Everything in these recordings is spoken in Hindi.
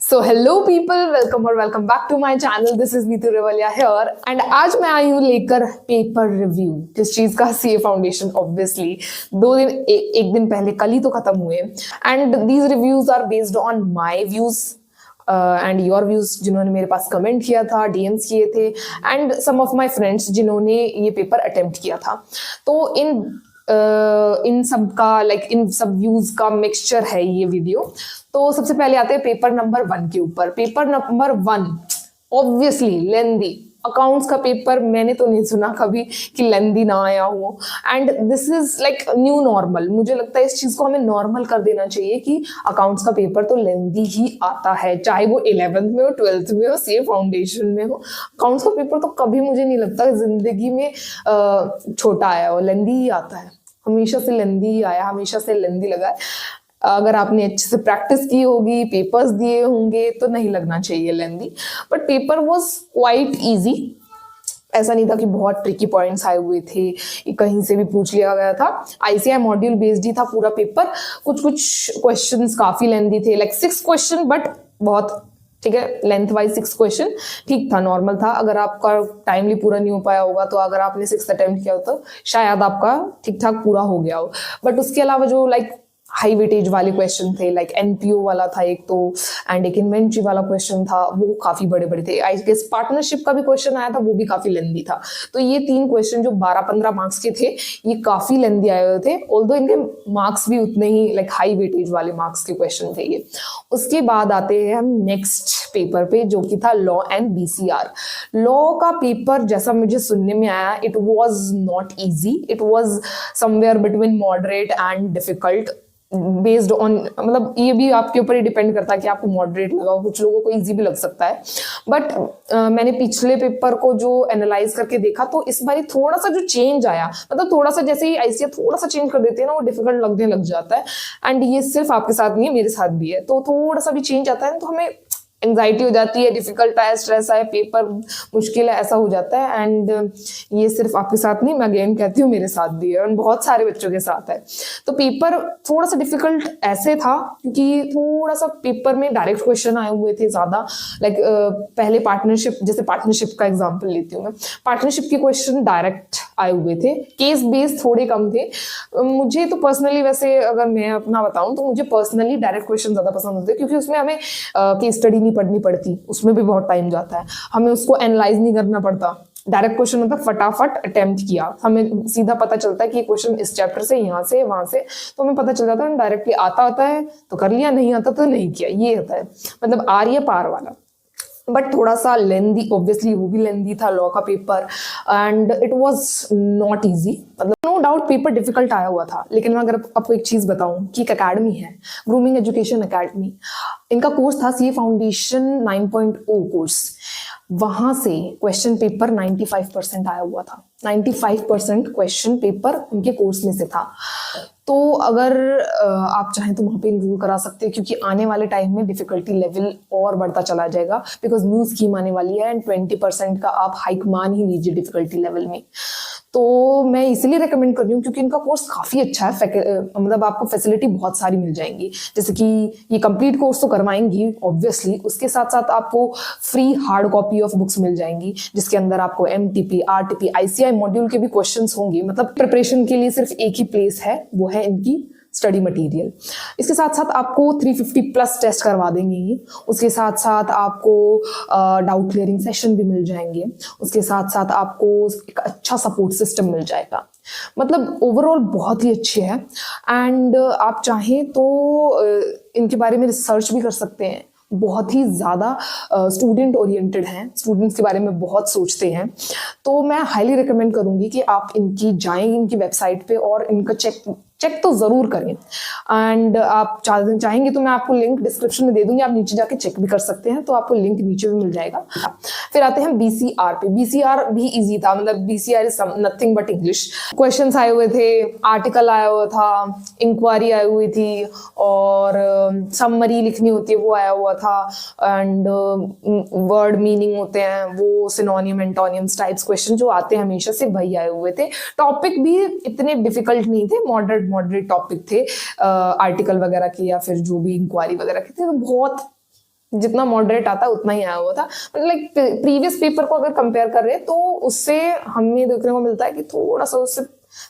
सो हेलो पीपल, वेलकम और welcome back to my channel. This is Neetu Revaliya here and आज मैं आई हूँ लेकर पेपर रिव्यू। किस चीज का? CA foundation. ऑब्वियसली एक दिन पहले, कल ही तो खत्म हुए and these reviews are based on my views and your views, जिन्होंने मेरे पास कमेंट किया था, डीएम्स किए थे and some of my friends जिन्होंने ये पेपर अटेम्प्ट किया था। तो इन सब का इन सब व्यूज का मिक्सचर है ये वीडियो। तो सबसे पहले आते हैं पेपर नंबर 1 के ऊपर। पेपर नंबर 1 ऑब्वियसली लेंदी। अकाउंट्स का पेपर मैंने तो नहीं सुना कभी कि लेंदी ना आया हो and this is like new normal. मुझे लगता है इस चीज को हमें नॉर्मल कर देना चाहिए कि अकाउंट्स का पेपर तो लेंदी ही आता है, चाहे वो 11th में हो, 12th में हो, सीए फाउंडेशन में हो। अकाउंट्स का पेपर तो कभी मुझे नहीं लगता जिंदगी में छोटा आया हो, लेंदी ही आता है। हमेशा से लेंदी ही आया, हमेशा से लेंदी लगा है। अगर आपने अच्छे से प्रैक्टिस की होगी, पेपर्स दिए होंगे तो नहीं लगना चाहिए लेंदी, but paper was quite easy. ऐसा नहीं था कि बहुत ट्रिकी पॉइंट्स आए हुए थे, कहीं से भी पूछ लिया गया था। आईसीआई मॉड्यूल बेस्ड ही था पूरा पेपर। कुछ क्वेश्चंस काफी लेंदी थे, लाइक 6 क्वेश्चन, बट बहुत ठीक है, लेंथ वाइज 6 क्वेश्चन ठीक था, नॉर्मल था। अगर आपका टाइमली पूरा नहीं हो पाया होगा तो अगर आपने 6 अटेम्प्ट किया हो तो शायद आपका ठीक ठाक पूरा हो गया हो। बट उसके अलावा जो हाई वेटेज वाले क्वेश्चन थे, एनपीओ वाला था एक तो, एंड एक इन्वेंट्री वाला क्वेश्चन था, वो काफी बड़े बड़े थे। आई गेस पार्टनरशिप का भी क्वेश्चन आया था, वो भी काफी लेंदी था। तो ये 3 क्वेश्चन जो 12-15 मार्क्स के थे, ये काफी लेंदी आए हुए थे, ऑल्दो इनके मार्क्स भी उतने ही हाई वेटेज वाले मार्क्स के क्वेश्चन थे ये। उसके बाद आते हैं हम नेक्स्ट पेपर पे, जो कि था लॉ एंड बीसीआर। लॉ का पेपर जैसा मुझे सुनने में आया, it was not easy, it was somewhere between moderate and difficult based on, ये भी आपके ऊपर ही डिपेंड करता है कि आपको मॉडरेट लगा, कुछ लोगों को इजी भी लग सकता है। बट मैंने पिछले पेपर को जो एनालाइज करके देखा तो इस बार थोड़ा सा जो चेंज आया, थोड़ा सा जैसे ही आईसीआई थोड़ा सा चेंज कर देते हैं ना, वो डिफिकल्ट लगने लग जाता है। एंड ये सिर्फ आपके साथ नहीं है, मेरे साथ भी है। तो थोड़ा सा भी चेंज आता है तो हमें एंग्जाइटी हो जाती है, डिफिकल्ट आया, स्ट्रेस आया, पेपर मुश्किल है, ऐसा हो जाता है। एंड ये सिर्फ आपके साथ नहीं, मैं अगेन कहती हूँ मेरे साथ भी है और बहुत सारे बच्चों के साथ है। तो पेपर थोड़ा सा डिफिकल्ट ऐसे था क्योंकि थोड़ा सा पेपर में डायरेक्ट क्वेश्चन आए हुए थे ज्यादा। पहले पार्टनरशिप, जैसे पार्टनरशिप का एग्जाम्पल लेती हूँ मैं, पार्टनरशिप के क्वेश्चन डायरेक्ट आए हुए थे, केस बेस्ड थोड़े कम थे। मुझे तो पर्सनली, वैसे अगर मैं अपना बताऊं तो मुझे पर्सनली डायरेक्ट क्वेश्चन ज्यादा पसंद होते हैं, क्योंकि उसमें हमें केस स्टडी पढ़नी पड़ती, उसमें भी बहुत टाइम जाता है, हमें उसको एनालाइज नहीं करना पड़ता। डायरेक्ट क्वेश्चन होता, फटाफट अटेम्प्ट किया, हमें सीधा पता चलता है कि क्वेश्चन इस चैप्टर से, यहाँ से, वहां से, तो हमें पता चल जाता है। डायरेक्टली आता है तो कर लिया, नहीं आता तो नहीं किया, ये होता है, आ रही है पार वाला। बट थोड़ा सा लेंदी, ऑब्वियसली वो भी लेंदी था लॉ का paper, and it was not easy. No doubt paper difficult आया हुआ था, लेकिन मैं अगर आपको एक चीज बताऊं कि एक अकेडमी है, ग्रूमिंग एजुकेशन अकेडमी, इनका कोर्स था सीए फाउंडेशन 9.0 कोर्स। वहां से क्वेश्चन पेपर 95% आया हुआ था। 95% क्वेश्चन पेपर उनके कोर्स में से था। तो अगर आप चाहें तो वहां पे इनरोल करा सकते हैं, क्योंकि आने वाले टाइम में डिफिकल्टी लेवल और बढ़ता चला जाएगा, बिकॉज न्यू स्कीम आने वाली है एंड 20% का आप हाइक मान ही लीजिए डिफिकल्टी लेवल में। तो मैं इसलिए रेकमेंड कर रही हूँ क्योंकि इनका कोर्स काफी अच्छा है। आपको फैसिलिटी बहुत सारी मिल जाएंगी, जैसे कि ये कंप्लीट कोर्स तो करवाएंगी ऑब्वियसली, उसके साथ साथ आपको free hard copy of books मिल जाएंगी, जिसके अंदर आपको एमटीपी, आरटीपी, आईसीआई मॉड्यूल के भी क्वेश्चंस होंगे। प्रिपरेशन के लिए सिर्फ एक ही प्लेस है, वो है इनकी स्टडी मटेरियल। इसके साथ साथ आपको 350+ टेस्ट करवा देंगे ये। उसके साथ साथ आपको डाउट क्लियरिंग सेशन भी मिल जाएंगे। उसके साथ साथ आपको एक अच्छा सपोर्ट सिस्टम मिल जाएगा। ओवरऑल बहुत ही अच्छे हैं एंड आप चाहें तो इनके बारे में रिसर्च भी कर सकते हैं। बहुत ही ज्यादा स्टूडेंट ओरिएंटेड हैं, स्टूडेंट्स के बारे में बहुत सोचते हैं। तो मैं हाईली रिकमेंड करूंगी कि आप इनकी वेबसाइट पे और इनका चेक तो जरूर करें। एंड आप चाहेंगे तो मैं आपको लिंक डिस्क्रिप्शन में दे दूंगी, आप नीचे जाके चेक भी कर सकते हैं, तो आपको लिंक नीचे भी मिल जाएगा। फिर आते हैं बीसीआर पे। बीसीआर भी इजी था, BCR is nothing but English. Questions आए हुए थे, आर्टिकल आया हुआ था, इंक्वायरी आई हुई थी और समरी लिखनी होती है वो आया हुआ था, एंड वर्ड मीनिंग होते हैं वो, सिनोनिम, एंटोनिम्स टाइप्स क्वेश्चन जो आते हैं हमेशा से वही आए हुए थे। टॉपिक भी इतने डिफिकल्ट नहीं थे, मॉडरेट टॉपिक थे, आर्टिकल वगैरह के या फिर जो भी इंक्वायरी वगैरह के थे, तो बहुत जितना मॉडरेट आता है उतना ही आया हुआ था। लाइक प्रीवियस पेपर को अगर कंपेयर कर रहे हैं तो उससे हमें देखने को मिलता है कि थोड़ा सा उससे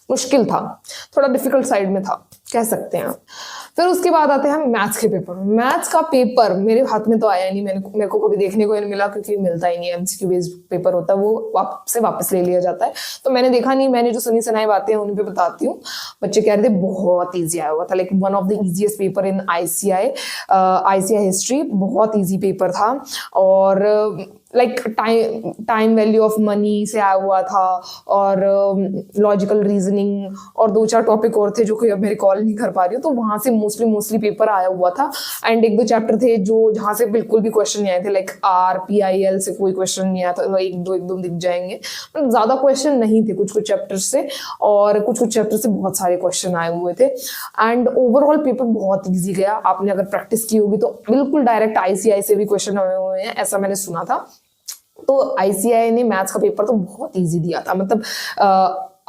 मुश्किल था, थोड़ा डिफिकल्ट साइड में था कह सकते हैं। फिर उसके बाद आते हैं मैथ्स के पेपर। मैथ्स का पेपर मेरे हाथ में तो आया नहीं, मेरे को कभी देखने को नहीं मिला, क्योंकि मिलता ही नहीं है। एमसीक्यू बेस्ड पेपर होता है, वो वापस ले लिया जाता है, तो मैंने देखा नहीं। मैंने जो सुनी सुनाई बातें हैं उन्हीं पे बताती हूँ। बच्चे कह रहे थे बहुत ईजी आया हुआ था, like one of the easiest paper in ICI history. बहुत ईजी पेपर था, और like time value of money से आया हुआ था, और लॉजिकल रीजनिंग और 2-4 टॉपिक और थे जो कि अब मैं रिकॉल नहीं कर पा रही हूँ। तो वहां से मोस्टली पेपर आया हुआ था। एंड 1-2 चैप्टर थे जो जहां से बिल्कुल भी क्वेश्चन नहीं आए थे, लाइक RPIL से कोई क्वेश्चन नहीं आया था, एक दो दिख जाएंगे। मतलब ज्यादा क्वेश्चन नहीं थे कुछ चैप्टर से, और कुछ चैप्टर से बहुत सारे क्वेश्चन आए हुए थे। एंड ओवरऑल पेपर बहुत ईजी गया। आपने अगर प्रैक्टिस की होगी तो बिल्कुल डायरेक्ट ICI से भी क्वेश्चन आए हुए हैं, ऐसा मैंने सुना था। तो ICI ने मैथ्स का पेपर तो बहुत इजी दिया था। मतलब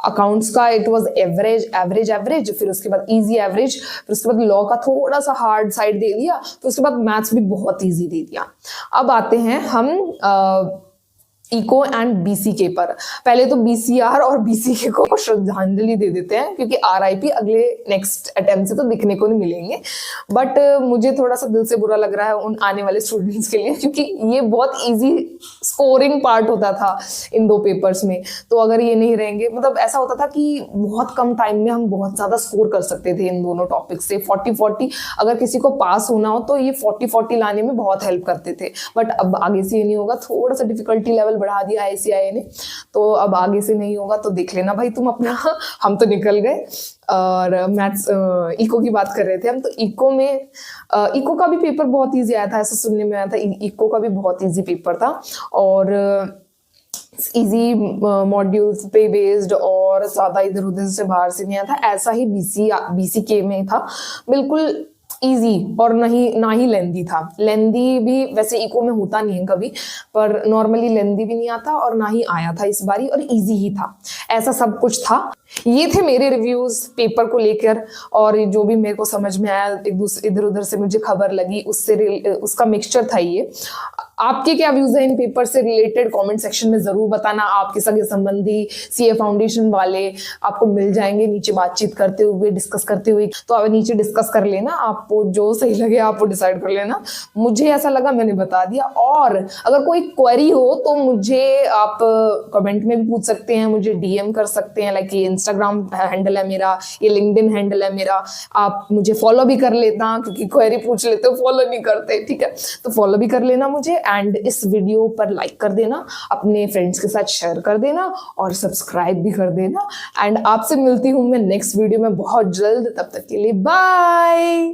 अकाउंट्स का इट वाज एवरेज, फिर उसके बाद इजी एवरेज, फिर उसके बाद लॉ का थोड़ा सा हार्ड साइड दे दिया, फिर उसके बाद मैथ्स भी बहुत इजी दे दिया। अब आते हैं हम इको एंड BC के पर। पहले तो BCR और BCK को श्रद्धांजलि दे देते हैं, क्योंकि RIP अगले नेक्स्ट अटेम्प्ट से तो दिखने को नहीं मिलेंगे। बट मुझे थोड़ा सा दिल से बुरा लग रहा है उन आने वाले स्टूडेंट्स के लिए, क्योंकि ये बहुत इजी स्कोरिंग पार्ट होता था इन 2 पेपर्स में। तो अगर ये नहीं रहेंगे, मतलब ऐसा होता था कि बहुत कम टाइम में हम बहुत ज्यादा स्कोर कर सकते थे इन दोनों टॉपिक से। 40-40 अगर किसी को पास होना हो तो ये 40-40 लाने में बहुत हेल्प करते थे। बट अब आगे से ये नहीं होगा, थोड़ा सा डिफिकल्टी लेवल बढ़ा दिया ICI ने, तो अब आगे से नहीं होगा। तो देख लेना भाई तुम अपना हम तो निकल गए। और मैथ्स इको की बात कर रहे थे हम, तो इको में इको का भी पेपर बहुत इजी आया था, ऐसा सुनने में आया था। इको का भी बहुत इजी पेपर था, और इजी मॉड्यूल्स पे बेस्ड, और ज्यादा इधर उधर से बाहर से नहीं आया था। ऐसा ही BCK में था, बिल्कुल इजी, और ना ही लेंदी था। लेंदी भी वैसे इको में होता नहीं है कभी, पर नॉर्मली लेंदी भी नहीं आता और ना ही आया था इस बारी, और इजी ही था। ऐसा सब कुछ था। ये थे मेरे रिव्यूज पेपर को लेकर, और जो भी मेरे को समझ में आया, एक दूसरे इधर उधर से मुझे खबर लगी, उसका मिक्सचर था ये। आपके क्या व्यूज है इन पेपर से रिलेटेड, कमेंट सेक्शन में जरूर बताना। आपके सगे संबंधी CA फाउंडेशन वाले आपको मिल जाएंगे नीचे बातचीत करते हुए, डिस्कस करते हुए। तो आप नीचे डिस्कस कर लेना, आपको जो सही लगे आप वो डिसाइड कर लेना। मुझे ऐसा लगा मैंने बता दिया। और अगर कोई क्वेरी हो तो मुझे आप कमेंट में भी पूछ सकते हैं, मुझे DM कर सकते हैं। लाइक ये Instagram हैंडल है मेरा, ये LinkedIn हैंडल है मेरा। आप मुझे फॉलो भी कर लेना, क्योंकि क्वेरी पूछ लेते हो फॉलो नहीं करते, ठीक है? तो फॉलो भी कर लेना मुझे। एंड इस वीडियो पर लाइक कर देना, अपने फ्रेंड्स के साथ शेयर कर देना, और सब्सक्राइब भी कर देना। एंड आपसे मिलती हूँ मैं नेक्स्ट वीडियो में बहुत जल्द। तब तक के लिए बाय।